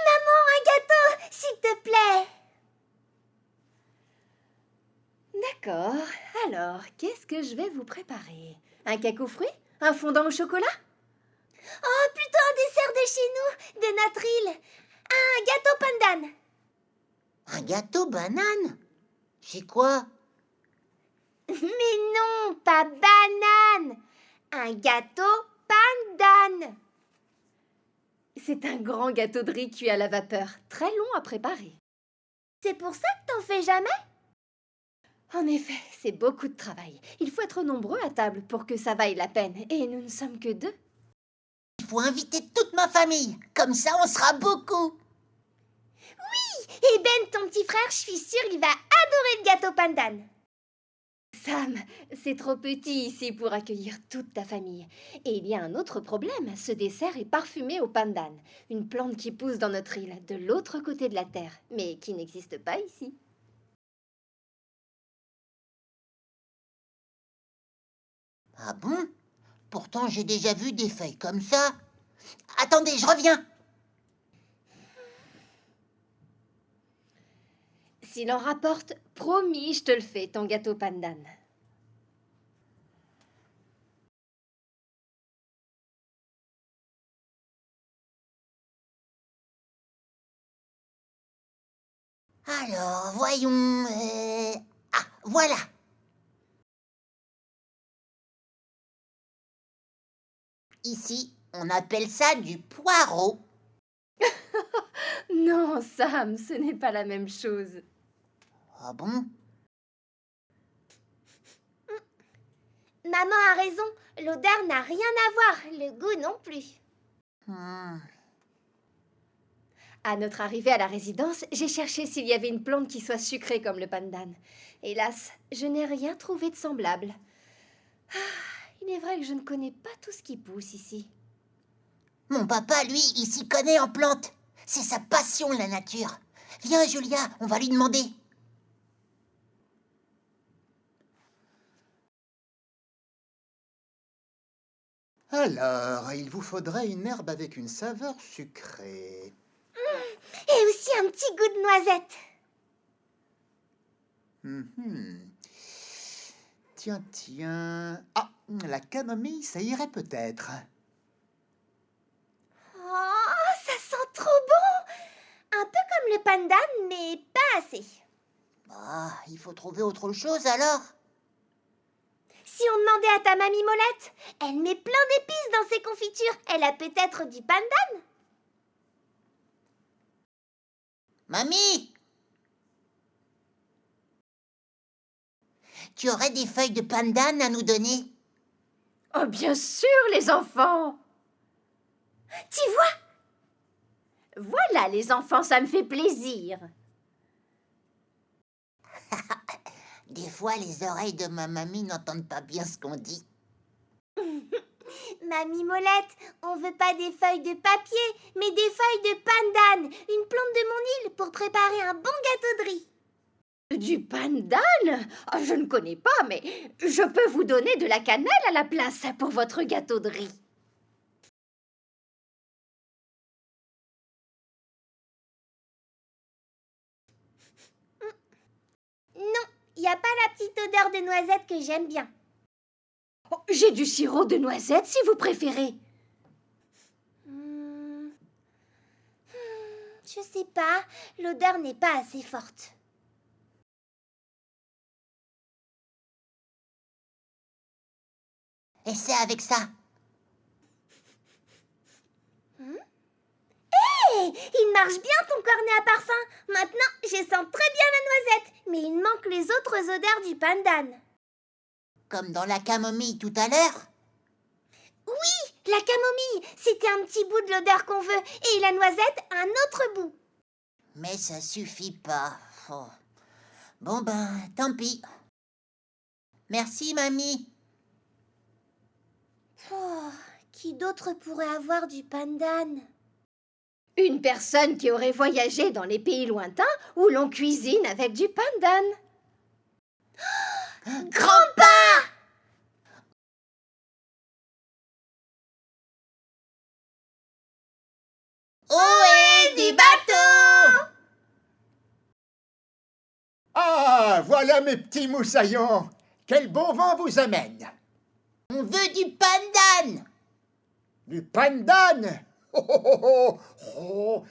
Maman, un gâteau, s'il te plaît. D'accord. Alors, qu'est-ce que je vais vous préparer? Un cake aux fruits? Un fondant au chocolat? Oh, plutôt un dessert de chez nous, de notre île. Un gâteau pandan. Un gâteau banane? C'est quoi? Mais non, pas banane. Un gâteau pandan. C'est un grand gâteau de riz cuit à la vapeur, très long à préparer. C'est pour ça que t'en fais jamais? En effet, c'est beaucoup de travail. Il faut être nombreux à table pour que ça vaille la peine, et nous ne sommes que 2. Il faut inviter toute ma famille. Comme ça, on sera beaucoup. Et Ben, ton petit frère, je suis sûre, il va adorer le gâteau pandan. Sam, c'est trop petit ici pour accueillir toute ta famille. Et il y a un autre problème, ce dessert est parfumé au pandan, une plante qui pousse dans notre île, de l'autre côté de la Terre, mais qui n'existe pas ici. Ah bon? Pourtant, j'ai déjà vu des feuilles comme ça. Attendez, je reviens. S'il en rapporte, promis, je te le fais, ton gâteau pandan. Alors, voyons. Ah, voilà. Ici, on appelle ça du poireau. Non, Sam, ce n'est pas la même chose. Ah bon? Maman a raison, l'odeur n'a rien à voir, le goût non plus. À notre arrivée à la résidence, j'ai cherché s'il y avait une plante qui soit sucrée comme le pandan. Hélas, je n'ai rien trouvé de semblable. Ah, il est vrai que je ne connais pas tout ce qui pousse ici. Mon papa, lui, il s'y connaît en plantes. C'est sa passion, la nature. Viens, Julia, on va lui demander. Alors, il vous faudrait une herbe avec une saveur sucrée. Et aussi un petit goût de noisette. Mhm. Tiens, tiens. Ah, la camomille, ça irait peut-être. Oh, ça sent trop bon. Un peu comme le pandan, mais pas assez. Ah, il faut trouver autre chose alors. Si on demandait à ta mamie Molette, elle met plein d'épices dans ses confitures. Elle a peut-être du pandan. Mamie! Tu aurais des feuilles de pandan à nous donner? Oh, bien sûr, les enfants! Tu vois? Voilà, les enfants, ça me fait plaisir. Des fois, les oreilles de ma mamie n'entendent pas bien ce qu'on dit. Mamie Molette, on veut pas des feuilles de papier, mais des feuilles de pandan, une plante de mon île pour préparer un bon gâteau de riz. Du pandan? Oh, je ne connais pas, mais je peux vous donner de la cannelle à la place pour votre gâteau de riz. Non, il n'y a pas la petite odeur de noisette que j'aime bien. Oh, j'ai du sirop de noisette si vous préférez. Je sais pas, l'odeur n'est pas assez forte. Essaie avec ça. Hé, il marche bien ton cornet à parfum. Maintenant, je sens très bien la noisette, mais il manque les autres odeurs du pandan. Comme dans la camomille tout à l'heure. Oui, la camomille, c'était un petit bout de l'odeur qu'on veut, et la noisette, un autre bout. Mais ça suffit pas. Oh. Bon ben, tant pis. Merci, mamie. Oh, qui d'autre pourrait avoir du pandan? Une personne qui aurait voyagé dans les pays lointains où l'on cuisine avec du pandan. Grand-père! Où est du Ah, voilà mes petits moussaillons. Quel bon vent vous amène. On veut du pandan. Du pandan. Oh, oh, oh, oh. Oh,